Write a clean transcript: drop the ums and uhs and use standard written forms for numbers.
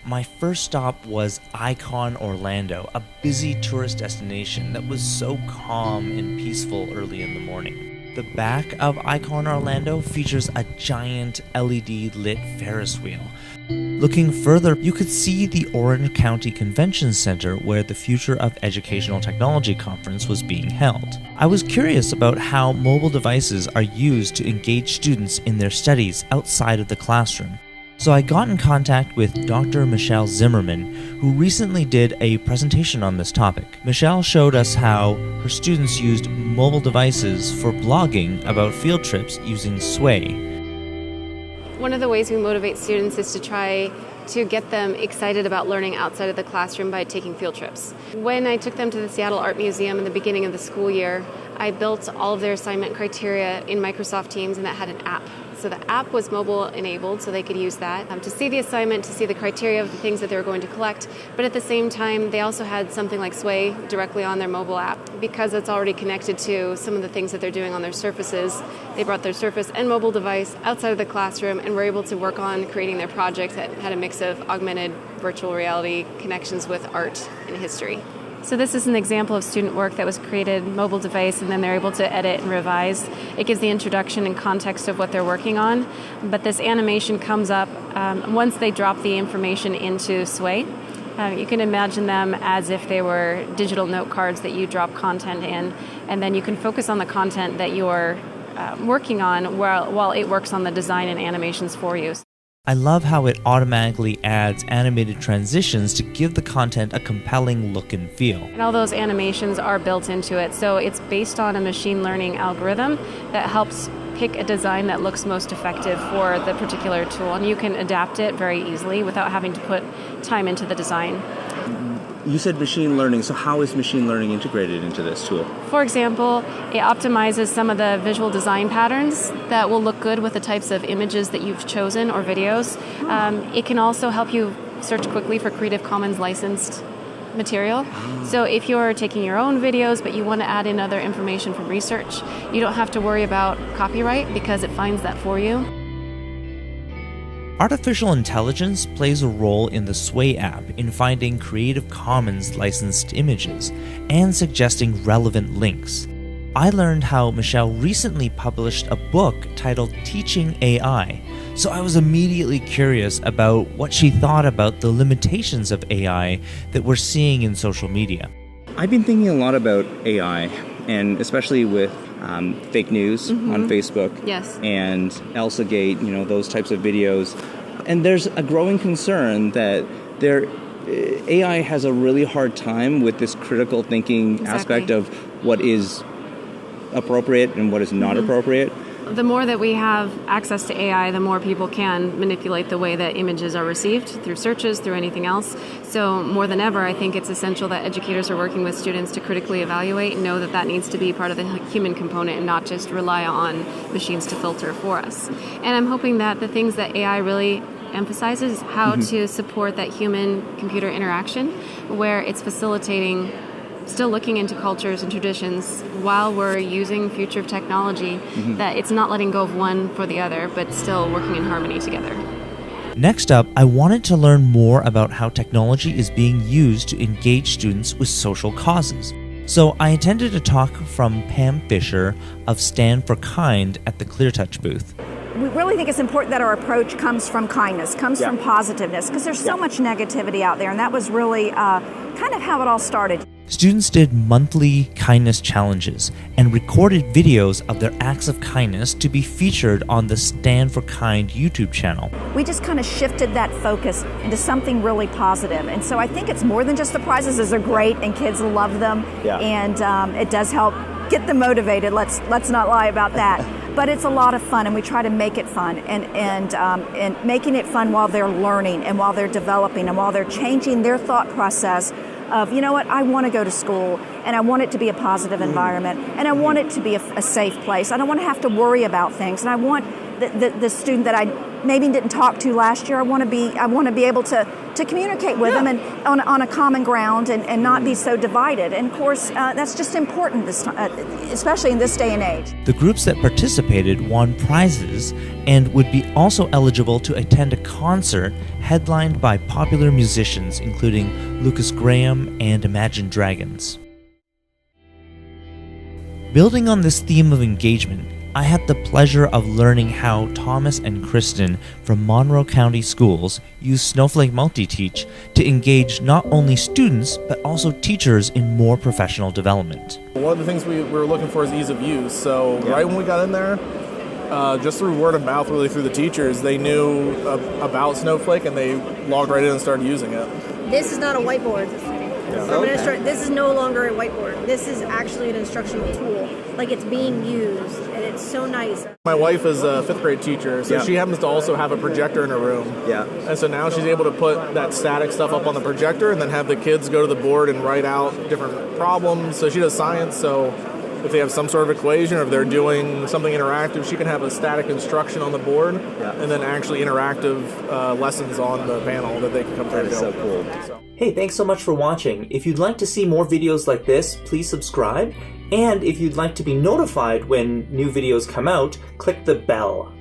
my first stop was Icon Orlando, a busy tourist destination that was so calm and peaceful early in the morning. The back of Icon Orlando features a giant LED-lit Ferris wheel. Looking further, you could see the Monroe County Convention Center where the Future of Educational Technology conference was being held. I was curious about how mobile devices are used to engage students in their studies outside of the classroom. So I got in contact with Dr. Michelle Zimmerman, who recently did a presentation on this topic. Michelle showed us how her students used mobile devices for blogging about field trips using Sway. One of the ways we motivate students is to try to get them excited about learning outside of the classroom by taking field trips. When I took them to the Seattle Art Museum in the beginning of the school year, I built all of their assignment criteria in Microsoft Teams, and that had an app. So the app was mobile enabled, so they could use that to see the assignment, to see the criteria of the things that they were going to collect. But at the same time, they also had something like Sway directly on their mobile app. Because it's already connected to some of the things that they're doing on their Surfaces, they brought their Surface and mobile device outside of the classroom and were able to work on creating their project that had a mix of augmented virtual reality connections with art and history. So this is an example of student work that was created mobile device, and then they're able to edit and revise. It gives the introduction and context of what they're working on, but this animation comes up once they drop the information into Sway. You can imagine them as if they were digital note cards that you drop content in, and then you can focus on the content that you're working on while it works on the design and animations for you. I love how it automatically adds animated transitions to give the content a compelling look and feel. And all those animations are built into it, so it's based on a machine learning algorithm that helps pick a design that looks most effective for the particular tool, and you can adapt it very easily without having to put time into the design. You said machine learning, so how is machine learning integrated into this tool? For example, it optimizes some of the visual design patterns that will look good with the types of images that you've chosen or videos. It can also help you search quickly for Creative Commons licensed material. So if you're taking your own videos but you want to add in other information from research, you don't have to worry about copyright because it finds that for you. Artificial intelligence plays a role in the Sway app in finding Creative Commons licensed images and suggesting relevant links. I learned how Michelle recently published a book titled Teaching AI, so I was immediately curious about what she thought about the limitations of AI that we're seeing in social media. I've been thinking a lot about AI, and especially with fake news on Facebook, Yes. and ElsaGate, those types of videos. And there's a growing concern that AI has a really hard time with this critical thinking aspect of what is appropriate and what is not appropriate. The more that we have access to AI, the more people can manipulate the way that images are received through searches, through anything else. So more than ever, I think it's essential that educators are working with students to critically evaluate and know that that needs to be part of the human component and not just rely on machines to filter for us. And I'm hoping that the things that AI really emphasizes how to support that human-computer interaction, where it's facilitating still looking into cultures and traditions while we're using future of technology, that it's not letting go of one for the other, but still working in harmony together. Next up, I wanted to learn more about how technology is being used to engage students with social causes. So I attended a talk from Pam Fischer of Stand for Kind at the ClearTouch booth. We really think it's important that our approach comes from kindness, comes from positiveness, because there's so much negativity out there, and that was really kind of how it all started. Students did monthly kindness challenges and recorded videos of their acts of kindness to be featured on the Stand for Kind YouTube channel. We just kind of shifted that focus into something really positive. And so I think it's more than just the prizes. They're great and kids love them. Yeah. And it does help get them motivated. Let's not lie about that. But it's a lot of fun, and we try to make it fun, and making it fun while they're learning and while they're developing and while they're changing their thought process of, you know what, I want to go to school, and I want it to be a positive environment, and I want it to be a safe place. I don't want to have to worry about things, and I want the student that I maybe didn't talk to last year, I want to be able to communicate with them and on a common ground and not be so divided. And of course, that's just important this time, especially in this day and age. The groups that participated won prizes and would be also eligible to attend a concert headlined by popular musicians including Lucas Graham and Imagine Dragons. Building on this theme of engagement, I had the pleasure of learning how Thomas and Kristen from Monroe County schools use Snowflake MultiTeach to engage not only students but also teachers in more professional development. One of the things we were looking for is ease of use. So right when we got in there, just through word of mouth, really through the teachers, they knew about Snowflake and they logged right in and started using it. This is not a whiteboard. This is no longer a whiteboard. This is actually an instructional tool. Like, it's being used, and it's so nice. My wife is a 5th grade teacher, so she happens to also have a projector in her room. And so now she's able to put that static stuff up on the projector and then have the kids go to the board and write out different problems. So she does science, so if they have some sort of equation or if they're doing something interactive, she can have a static instruction on the board and then actually interactive lessons on the panel that they can come through and go. That is so cool. Hey, thanks so much for watching. If you'd like to see more videos like this, please subscribe. And if you'd like to be notified when new videos come out, click the bell.